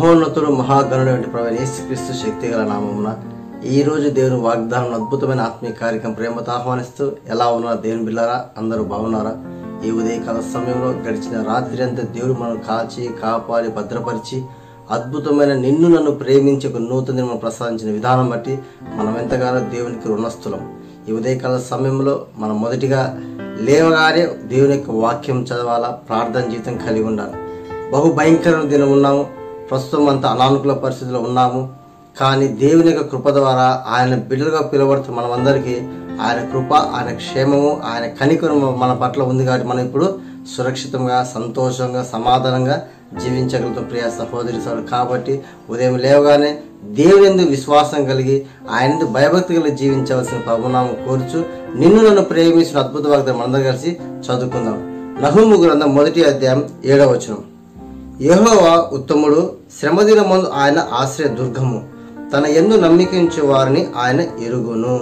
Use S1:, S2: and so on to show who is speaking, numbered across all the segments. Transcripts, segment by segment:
S1: మహోన్నతుడు మహాగణుడు వంటి ప్రభువైన యేసుక్రీస్తు శక్తిగల నామమున ఈ రోజు దేవుని వాగ్దానం అద్భుతమైన ఆత్మీయ కార్యక్రమం ప్రేమతో ఆహ్వానిస్తూ ఎలా ఉన్నారు దేవుని బిడ్డలారా? అందరూ బాగున్నారా? ఈ ఉదయకాల సమయంలో గడిచిన రాత్రి అంతా దేవుడు మనం కాచి కాపాడి భద్రపరిచి అద్భుతమైన నిన్ను నన్ను ప్రేమించి ఒక నూతన మనం ప్రసాదించిన విధానం బట్టి మనం ఎంతగానో దేవునికి రుణస్థులం. ఈ ఉదయకాల సమయంలో మనం మొదటిగా లేవగానే దేవుని యొక్క వాక్యం చదవాలా, ప్రార్థన జీవితం కలిగి ఉండాలి. బహు భయంకరమైన దినం ఉన్నాము, ప్రస్తుతం అంతా అనానుకూల పరిస్థితుల్లో ఉన్నాము. కానీ దేవుని యొక్క కృప ద్వారా ఆయన బిడ్డలుగా పిలువబడుతున్న మనమందరికీ ఆయన కృప, ఆయన క్షేమము, ఆయన కనికరం మన పట్ల ఉంది. కాబట్టి మనం ఇప్పుడు సురక్షితంగా, సంతోషంగా, సమాధానంగా జీవించగలుగుతాం ప్రియ సహోదరి సోదరు. కాబట్టి ఉదయం లేవగానే దేవుని యందు విశ్వాసం కలిగి ఆయన యందు భయభక్తి కలిగి జీవించవలసిన ప్రభునామం కోరుచు నిన్ను నన్ను ప్రేమించిన అద్భుత వాగ్దానం మనందరం కలిసి చదువుకుందాం. నహూము గ్రంథం 1వ అధ్యాయం 7వ వచనం. యెహోవా ఉత్తముడు, శ్రమదినమందు ఆయన ఆశ్రయ దుర్గము, తన యందు నమ్మికించే వారిని ఆయన ఎరుగును.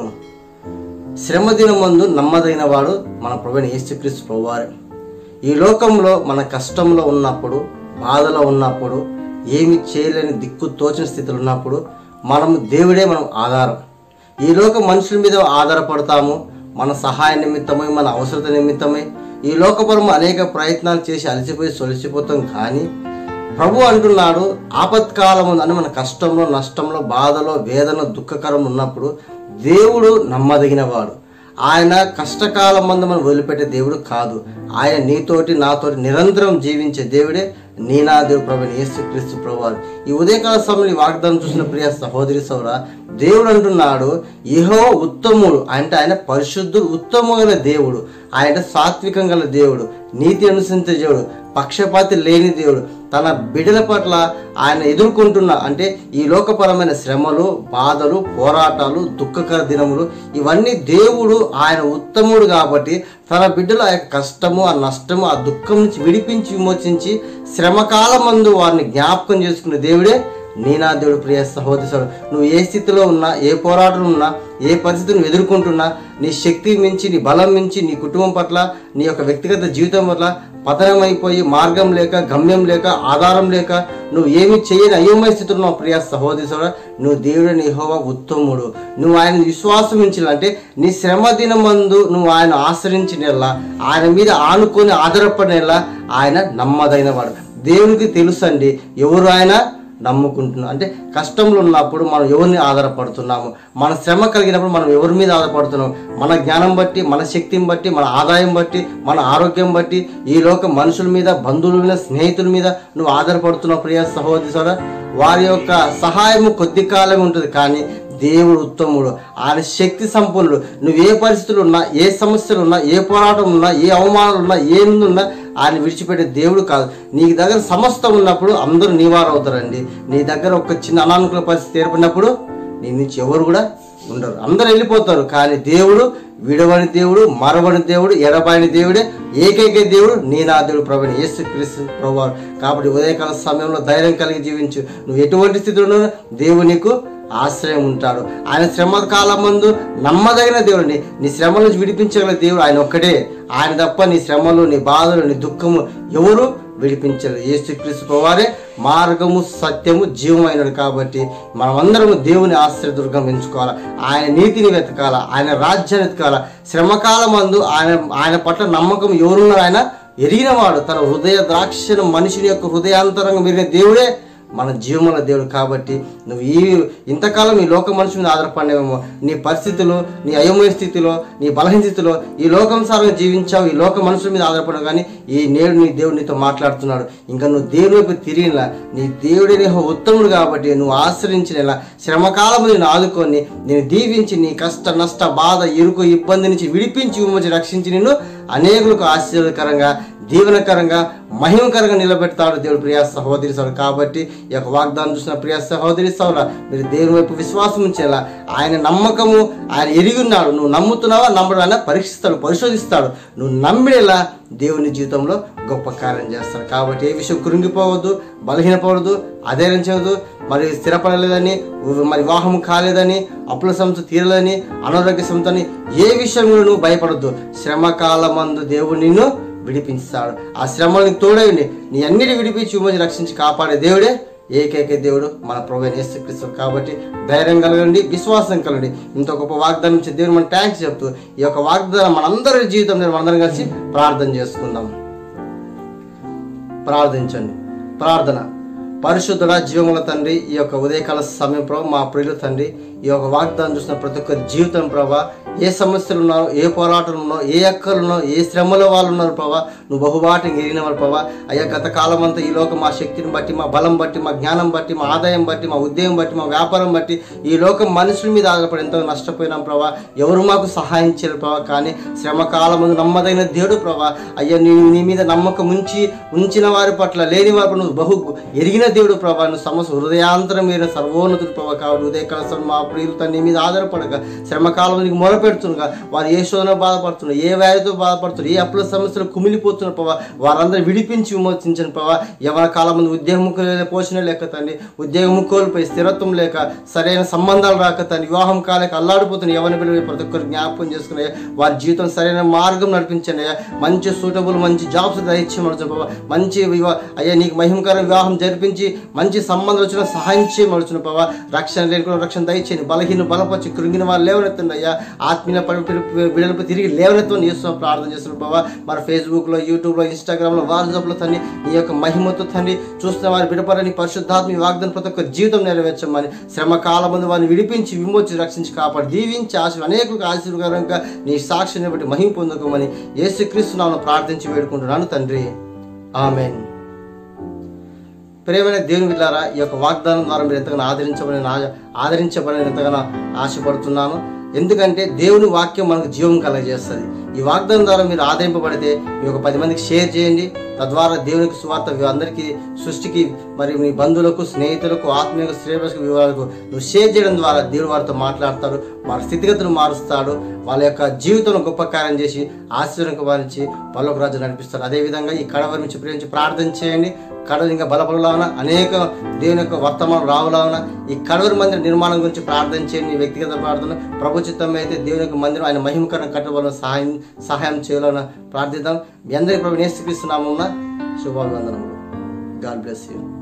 S1: శ్రమదినమందు నమ్మదైన వాడు మన ప్రభువైన యేసుక్రీస్తు ప్రభువారే. ఈ లోకంలో మన కష్టంలో ఉన్నప్పుడు, బాధలో ఉన్నప్పుడు, ఏమి చేయలేని దిక్కు తోచిన స్థితిలో ఉన్నప్పుడు దేవుడే మనం ఆధారం. ఈ లోక మనుషుల మీద ఆధారపడతాము. మన సహాయ నిమిత్తమై, మన అవసరత నిమిత్తమై ఈ లోకపరము అనేక ప్రయత్నాలు చేసి అలసిపోయి సొలిసిపోతాం. కానీ ప్రభు అంటున్నాడు, ఆపత్కాలం అని మన కష్టంలో, నష్టంలో, బాధలో, వేదన, దుఃఖకరం ఉన్నప్పుడు దేవుడు నమ్మదగిన వాడు. ఆయన కష్టకాలం మందు మనం వదిలిపెట్టే దేవుడు కాదు. ఆయన నీతోటి నాతోటి నిరంతరం జీవించే దేవుడే నా దేవుడు ప్రభువైన యేసుక్రీస్తు ప్రభువారు. ఈ ఉదయకాల సమయంలో ఈ వాగ్దానం చూసిన ప్రియ సహోదరి సోదరా, దేవుడు అంటున్నాడు యెహోవా ఉత్తముడు. అంటే ఆయన పరిశుద్ధుడు, ఉత్తమమైన దేవుడు. ఆయన సాత్వికం గల దేవుడు, నీతి అనుసరించే దేవుడు, పక్షపాతి లేని దేవుడు. తన బిడ్డల పట్ల ఆయన ఎదుర్కొంటున్న అంటే ఈ లోకపరమైన శ్రమలు, బాధలు, పోరాటాలు, దుఃఖకర దినములు, ఇవన్నీ దేవుడు ఆయన ఉత్తముడు కాబట్టి తన బిడ్డలు ఆ యొక్క కష్టము, ఆ నష్టము, ఆ దుఃఖం నుంచి విడిపించి విమోచించి శ్రమకాలం మందు వారిని జ్ఞాపకం చేసుకునే దేవుడే నా దేవుడు. ప్రియ సహోదరి సోదరు, నువ్వు ఏ స్థితిలో ఉన్నా, ఏ పోరాటం ఉన్నా, ఏ పరిస్థితిని ఎదుర్కొంటున్నా, నీ శక్తి మించి, నీ బలం మించి, నీ కుటుంబం పట్ల, నీ యొక్క వ్యక్తిగత జీవితం పట్ల పతనమైపోయి మార్గం లేక, గమ్యం లేక, ఆధారం లేక నువ్వు ఏమి చేయని అయోమయ స్థితిలో ఉన్నావు ప్రియ సహోదరి సోదరు, నువ్వు దేవుడిని యెహోవా ఉత్తముడు. నువ్వు ఆయన విశ్వాసం ఉంచాలంటే నీ శ్రమ దినమందు నువ్వు ఆయన ఆశ్రయించినలా, ఆయన మీద ఆనుకొని ఆధారపడినలా ఆయన నమ్మదైన వాడు. దేవునికి తెలుసండి ఎవరు ఆయన నమ్ముకుంటున్నాం. అంటే కష్టంలో ఉన్నప్పుడు మనం ఎవరిని ఆధారపడుతున్నాము, మన శ్రమ కలిగినప్పుడు మనం ఎవరి మీద ఆధారపడుతున్నాం? మన జ్ఞానం బట్టి, మన శక్తిని బట్టి, మన ఆదాయం బట్టి, మన ఆరోగ్యం బట్టి, ఈ లోక మనుషుల మీద, బంధువుల మీద, స్నేహితుల మీద నువ్వు ఆధారపడుతున్నావు ప్రియ సహోదరి సోదరా. వారి యొక్క సహాయము కొద్ది కాలం ఉంటుంది, కానీ దేవుడు ఉత్తముడు, ఆయన శక్తి సంపన్నుడు. నువ్వు ఏ పరిస్థితులు ఉన్నా, ఏ సమస్యలు ఉన్నా, ఏ పోరాటం ఉన్నా, ఏ అవమానాలు ఉన్నా, ఏ ఉన్నా ఆయన విడిచిపెట్టే దేవుడు కాదు. నీ దగ్గర సమస్తం ఉన్నప్పుడు అందరూ నీవారు అవుతారండి. నీ దగ్గర ఒక చిన్న అనానుకూల పరిస్థితి ఏర్పడినప్పుడు నీ నుంచి ఎవరు కూడా ఉండరు, అందరూ వెళ్ళిపోతారు. కానీ దేవుడు విడవని దేవుడు, మరవని దేవుడు, ఎడబాయని దేవుడే ఏకైక దేవుడు నా దేవుడు ప్రభువైన యేసుక్రీస్తు ప్రభువారు. కాబట్టి ఉదయకాల సమయంలో ధైర్యం కలిగి జీవించు. నువ్వు ఎటువంటి స్థితిలో ఉన్నా దేవుడు నీకు ఆశ్రయం ఉంటాడు. ఆయన శ్రమ కాలం ముందు నమ్మదగిన దేవుడిని, నీ శ్రమల నుంచి విడిపించగల దేవుడు ఆయన ఒక్కడే. ఆయన తప్ప నీ శ్రమలు, నీ బాధలు, నీ దుఃఖము ఎవరు విడిపించరు. యేసుక్రీస్తు ప్రభువారే మార్గము, సత్యము, జీవమైనడు. కాబట్టి మనమందరము దేవుని ఆశ్రయదుర్గం ఎంచుకోవాలా, ఆయన నీతిని వెతకాలా, ఆయన రాజ్యాన్ని వెతకాలా. శ్రమకాలం మందు ఆయన పట్ల నమ్మకం ఎవరున్నారు ఆయన ఎరిగినవాడు. తన హృదయ ద్రాక్షను మనిషిని యొక్క హృదయాంతరంగా మెరిగిన దేవుడే మన జీవముల దేవుడు. కాబట్టి నువ్వు ఇంతకాలం ఈ లోక మనుషుల మీద ఆధారపడినేమో, నీ పరిస్థితులు, నీ అయోమయ స్థితిలో, నీ బలహీన స్థితిలో ఈ లోకంసారంగా జీవించావు, ఈ లోక మనుషుల మీద ఆధారపడవు. కానీ ఈ నేడు నీ దేవుడు నీతో మాట్లాడుతున్నాడు. ఇంకా నువ్వు దేవుని వైపు తిరిగినలా, నీ దేవుడే నీ ఉత్తముడు కాబట్టి నువ్వు ఆశ్రయించినలా, శ్రమకాలము నేను ఆదుకొని నేను దీవించి నీ కష్ట, నష్ట, బాధ, ఇరుకు, ఇబ్బంది నుంచి విడిపించి విమోచి రక్షించి నిన్ను అనేకులకు ఆశ్చర్యకరంగా, దీవెనకరంగా, మహిమకరంగా నిలబెడతాడు దేవుడు ప్రియ సహోదరి సోదరు. కాబట్టి ఈ యొక్క వాగ్దానం చూసిన ప్రియ సహోదరి సోదరా, మీరు దేవుని వైపు విశ్వాసం ఉంచేలా, ఆయన నమ్మకము ఆయన ఎరిగి ఉన్నాడు. నువ్వు నమ్ముతున్నావా, నమ్మడం ఆయన పరీక్షిస్తాడు, పరిశోధిస్తాడు. నువ్వు నమ్మిడేలా దేవుని జీవితంలో గొప్ప కార్యం చేస్తాడు. కాబట్టి ఏ విషయం కృంగిపోవద్దు, బలహీనపడదు, అధైర్యం చేయవద్దు. మరి స్థిరపడలేదని, మరి వివాహం కాలేదని, అప్పుల సమస్య తీరలేదని, అనారోగ్య సమస్యని ఏ విషయంలో నువ్వు భయపడద్దు. శ్రమకాలమందు దేవుడు నిన్ను విడిపించాడు. ఆ శ్రమలకు తోడైండి నీ అన్నిటి విడిపించి విమోచన రక్షించి కాపాడే దేవుడే ఏకైక దేవుడు మన ప్రభువైన యేసుక్రీస్తు. కాబట్టి ధైర్యం కలగండి, విశ్వాసం కలగండి. ఇంత గొప్ప వాగ్దానం ఇచ్చే దేవుడు మనం థ్యాంక్స్ చెప్తూ ఈ యొక్క వాగ్దానం మనందరి జీవితంలో మనందరం కలిసి ప్రార్థన చేసుకుందాం. ప్రార్థించండి. ప్రార్థన. పరిశుద్ధుడ జీవముల తండ్రి, ఈ యొక్క ఉదయకాల సమయం ప్రభావ మా ప్రియులు తండ్రి, ఈ యొక్క వాగ్దానం చూసిన ప్రతి ఒక్కరి జీవితం ప్రభావ, ఏ సమస్యలు ఉన్నారో, ఏ పోరాటాలు ఉన్నారో, ఏ అక్కలు ఉన్నారో, ఏ శ్రమలో వాళ్ళు ఉన్నారు ప్రభావ, నువ్వు బహుబాటంగా ఎరిగిన వాళ్ళు ప్రభావ. అయ్యా గత కాలం అంతా ఈ లోకం మా శక్తిని బట్టి, మా బలం బట్టి, మా జ్ఞానం బట్టి, మా ఆదాయం బట్టి, మా ఉద్యోగం బట్టి, మా వ్యాపారం బట్టి ఈ లోకం మనుషుల మీద ఆధారపడి ఎంతో నష్టపోయినాం ప్రభావ. ఎవరు మాకు సహాయం చేయరు ప్రభావ. కానీ శ్రమ కాలం ముందు నమ్మదైన దేవుడు ప్రభావ. అయ్యా నీ మీద నమ్మకం ఉంచిన వారి పట్ల, లేని వారి పట్ల నువ్వు బహు ఎరిగిన దేవుడు ప్రభావ. నువ్వు సమస్య హృదయాంతరం మీద సర్వోన్నతుడు ప్రభావ. కాబట్టి ఉదయకాల మా ప్రియులు నీ మీద ఆధారపడక శ్రమకాలం నీకు మొరపెడుతుండగా వారు ఏ శోధన బాధపడుతున్నారు, ఏ వ్యాధితో బాధపడుతున్నారు, ఏ అప్పుల సమస్యలు కుమిలిపోతున్నారు ప్రభావ. వారందరూ విడిపించి విమోచించిన ప్రభావ. యవన కాలం ముందు ఉద్యోగం పోషణ లేక తండ్రి, ఉద్యోగం కోల్పోయి స్థిరత్వం లేక, సరైన సంబంధాలు రాక తండ్రి, వివాహం కాలేక అల్లాడిపోతున్న యవన పిల్లలు ప్రతి ఒక్కరు జ్ఞాపకం చేసుకున్నాయా. వారి జీవితం సరైన మార్గం నడిపించండి. మంచి సూటబుల్ మంచి జాబ్స్ దయచేయమడుచు ప్రభావ. మంచి అయ్యా నీకు మహిమకర వివాహం జరిపించి మంచి సంబంధం వచ్చిన సహాయం చేయమడుచున్న ప్రభావ. రక్షణ లేని రక్షణ దయచేయండి. బలహీన బలపరిచి కృంగిన వారు లేవనెత్తండి అయ్యా. ఆత్మీయ బిడ్డలపై తిరిగి లేవనెత్తని చేస్తున్నాం, ప్రార్థన చేస్తున్నాం ప్రభావ. మన ఫేస్బుక్లో, యూట్యూబ్లో, ఇన్స్టాగ్రామ్లో, వాట్సాప్లో తండ్రి నీ యొక్క మహిమతో తండ్రి చూస్తున్న వారి బిడ్డపరని పరిశుద్ధాత్మ వాగ్దానం ప్రతి ఒక్క జీవితం నెరవేర్చమని, శ్రమ కాలం ముందు వారిని విడిపించి విమోచి రక్షించి కాపాడి దీవించి అనేకులకు ఆశీర్వాదంగా నీ సాక్షిని బట్టి మహిమ పొందుకోమని యేసుక్రీస్తు నామమున ప్రార్థించి వేడుకుంటున్నాను తండ్రి. ఆమేన్. ప్రియమైన దేవుని బిడ్డలారా, ఈ యొక్క వాగ్దానం ద్వారా మీరు ఎంతగానో ఆదరించబడని ఎంతగానో ఆశపడుతున్నాను. ఎందుకంటే దేవుని వాక్యం మనకు జీవం కలగజేస్తుంది. ఈ వాగ్దానం ద్వారా మీరు ఆదరింపబడితే మీ ఒక 10 మందికి షేర్ చేయండి. తద్వారా దేవునికి సువార్త అందరికీ సృష్టికి మరి మీ బంధువులకు, స్నేహితులకు, ఆత్మీయ శ్రేయస్కు వివరాలకు నువ్వు షేర్ చేయడం ద్వారా దేవుడు వారితో మాట్లాడతాడు, వారి స్థితిగతులు మారుస్తాడు, వాళ్ళ యొక్క జీవితంలో గొప్ప కార్యం చేసి ఆశీర్వదించి పరలోక రాజ్యం నడిపిస్తాడు. అదేవిధంగా ఈ కడవరి నుంచి ప్రేమించి ప్రార్థన చేయండి. కడవరి ఇంకా బలపడలావున అనేక దేవుని యొక్క వర్తమానం రావులావున ఈ కడవరి మందిర నిర్మాణం గురించి ప్రార్థన చేయండి. వ్యక్తిగత ప్రార్థన ప్రభు చిత్తం అయితే దేవుని యొక్క మందిరం ఆయన మహిమకరం కట్టబడిన సహాయం చేయాలని ప్రార్థిద్దాం. మీ అందరికీ ప్రభు యేసుక్రీస్తు నామమున శుభాభివందనములు. God bless you.